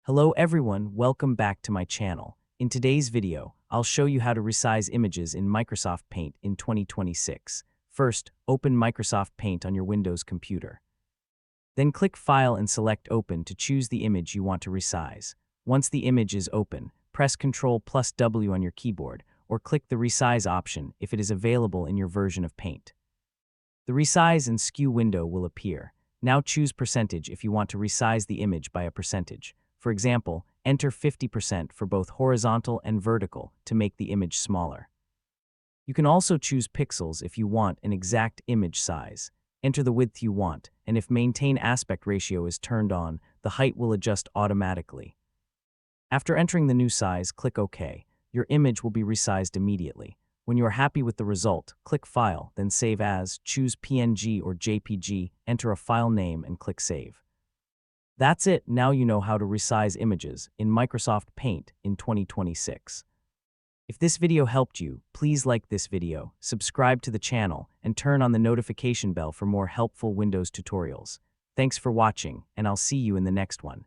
Hello everyone, welcome back to my channel. In today's video, I'll show you how to resize images in Microsoft Paint in 2026. First, open Microsoft Paint on your Windows computer. Then click File and select Open to choose the image you want to resize. Once the image is open, press Ctrl+W on your keyboard, or click the Resize option if it is available in your version of Paint. The Resize and Skew window will appear. Now choose percentage if you want to resize the image by a percentage. For example, enter 50% for both horizontal and vertical to make the image smaller. You can also choose pixels if you want an exact image size. Enter the width you want, and if maintain aspect ratio is turned on, the height will adjust automatically. After entering the new size, click OK. Your image will be resized immediately. When you are happy with the result, click File, then Save As, choose PNG or JPG, enter a file name and click Save. That's it, now you know how to resize images in Microsoft Paint in 2026. If this video helped you, please like this video, subscribe to the channel, and turn on the notification bell for more helpful Windows tutorials. Thanks for watching, and I'll see you in the next one.